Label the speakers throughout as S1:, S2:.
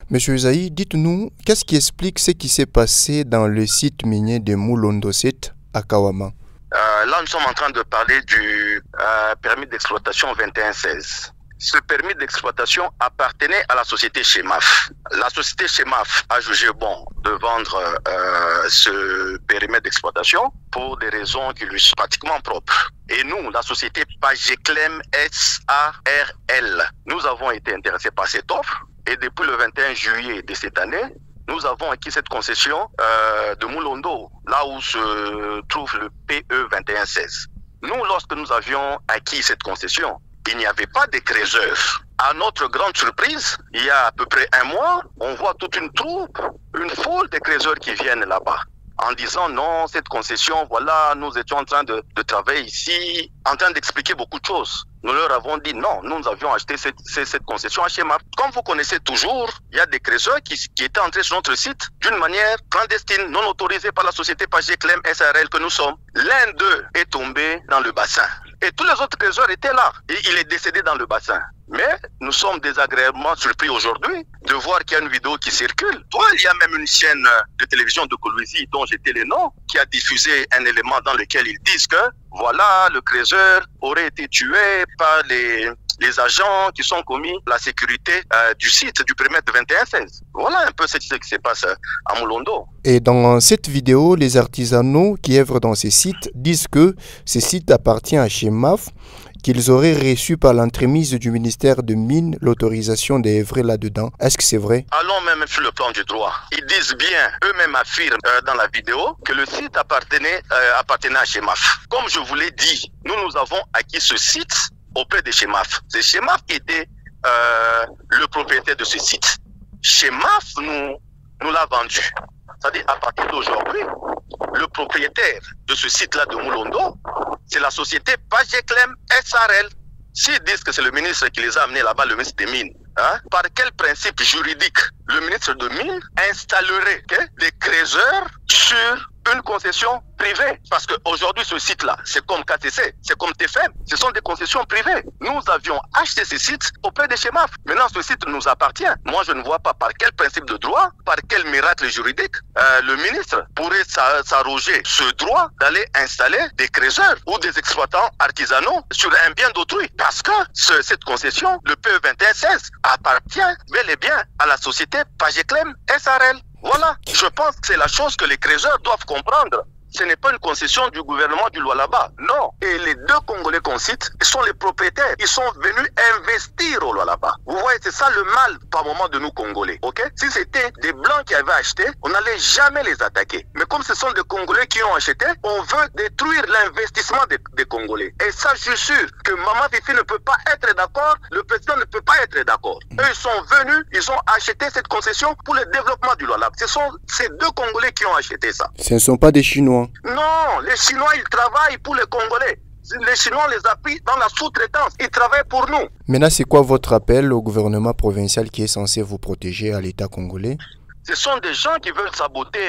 S1: Monsieur Usaï, dites-nous, qu'est-ce qui explique ce qui s'est passé dans le site minier de Moulondo Site à Kawama?
S2: Là, nous sommes en train de parler du permis d'exploitation 2116. Ce permis d'exploitation appartenait à la société Chemaf. La société Chemaf a jugé bon de vendre ce périmètre d'exploitation pour des raisons qui lui sont pratiquement propres. Et nous, la société Pageclem SARL, nous avons été intéressés par cette offre. Et depuis le 21 juillet de cette année, nous avons acquis cette concession de Moulondo, là où se trouve le PE 2116. Nous, lorsque nous avions acquis cette concession, il n'y avait pas de creuseurs. À notre grande surprise, il y a à peu près un mois, on voit toute une troupe, une foule de creuseurs qui viennent là-bas. En disant non, cette concession, voilà, nous étions en train de travailler ici, en train d'expliquer beaucoup de choses. Nous leur avons dit non, nous avions acheté cette concession à Chemaf. Comme vous connaissez toujours, il y a des creuseurs qui étaient entrés sur notre site d'une manière clandestine, non autorisée par la société Pageclem SARL que nous sommes. L'un d'eux est tombé dans le bassin. Et tous les autres creuseurs étaient là. Et il est décédé dans le bassin. Mais nous sommes désagréablement surpris aujourd'hui de voir qu'il y a une vidéo qui circule. Il y a même une chaîne de télévision de Kolwezi dont j'étais le nom, qui a diffusé un élément dans lequel ils disent que voilà, le creuseur aurait été tué par les agents qui sont commis la sécurité du site du périmètre 2116. Voilà un peu ce qui se passe à Moulondo.
S1: Et dans cette vidéo, les artisanaux qui œuvrent dans ces sites disent que ce site appartient à Chemaf, qu'ils auraient reçu par l'entremise du ministère de Mines l'autorisation d'œuvrer là-dedans. Est-ce que c'est vrai?
S2: Allons même sur le plan du droit. Ils disent bien, eux-mêmes affirment dans la vidéo, que le site appartenait à Chemaf. Comme je vous l'ai dit, nous avons acquis ce site auprès de Chemaf. C'est Chemaf qui était le propriétaire de ce site. Chemaf nous l'a vendu. C'est-à-dire, à partir d'aujourd'hui, le propriétaire de ce site-là de Moulondo, c'est la société Pageclem SARL. S'ils disent que c'est le ministre qui les a amenés là-bas, le ministre des Mines, par quel principe juridique le ministre des Mines installerait des creuseurs sur une concession privée? Parce qu'aujourd'hui, ce site-là, c'est comme KTC, c'est comme TFM, ce sont des concessions privées. Nous avions acheté ces sites auprès de Chemaf. Maintenant, ce site nous appartient. Moi, je ne vois pas par quel principe de droit, par quel miracle juridique, le ministre pourrait s'arroger ce droit d'aller installer des creuseurs ou des exploitants artisanaux sur un bien d'autrui. Parce que cette concession, le PE 2116, appartient bel et bien à la société Pageclem SARL. Voilà, je pense que c'est la chose que les creuseurs doivent comprendre. Ce n'est pas une concession du gouvernement du Lualaba, non. Et les deux Congolais qu'on cite, ils sont les propriétaires. Ils sont venus investir au Lualaba. Vous voyez, c'est ça le mal par moment de nous Congolais, ok? Si c'était des Blancs qui avaient acheté, on n'allait jamais les attaquer. Mais comme ce sont des Congolais qui ont acheté, on veut détruire l'investissement des Congolais. Et ça, je suis sûr que Maman Fifi ne peut pas être d'accord, le président ne peut pas être d'accord. Eux, ils sont venus, ils ont acheté cette concession pour le développement du Lualaba. Ce sont ces deux Congolais qui ont acheté ça.
S1: Ce ne sont pas des Chinois.
S2: Non, les Chinois, ils travaillent pour les Congolais. Les Chinois les appuient dans la sous-traitance. Ils travaillent pour nous.
S1: Maintenant, c'est quoi votre appel au gouvernement provincial qui est censé vous protéger à l'État congolais?
S2: Ce sont des gens qui veulent saboter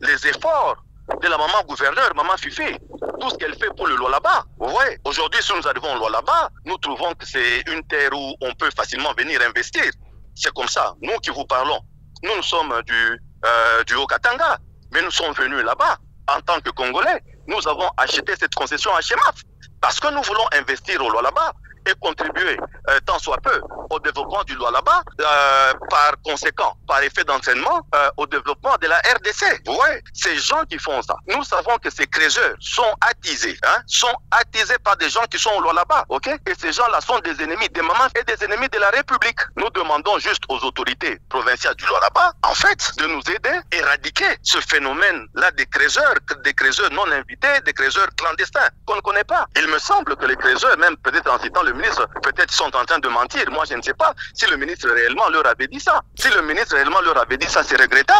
S2: les efforts de la maman gouverneur, maman Fifi. Tout ce qu'elle fait pour le Lualaba. Vous voyez, aujourd'hui, si nous arrivons au Lualaba, nous trouvons que c'est une terre où on peut facilement venir investir. C'est comme ça. Nous qui vous parlons, nous sommes du Haut-Katanga, mais nous sommes venus là-bas. En tant que Congolais, nous avons acheté cette concession à Chemaf parce que nous voulons investir au Lualaba et contribuer tant soit peu au développement du Lualaba, par conséquent, par effet d'entraînement, au développement de la RDC. Vous voyez, ces gens qui font ça, nous savons que ces creuseurs sont attisés par des gens qui sont au Lualaba, ok? Et ces gens-là sont des ennemis des mamans et des ennemis de la République. Nous demandons juste aux autorités provinciales du Lualaba, en fait, de nous aider à éradiquer ce phénomène-là des creuseurs non invités, des creuseurs clandestins qu'on ne connaît pas. Il me semble que les creuseurs, même peut-être en citant le ministre, peut-être sont en train de mentir. Moi, je ne sais pas si le ministre réellement leur avait dit ça. Si le ministre réellement leur avait dit ça, c'est regrettable.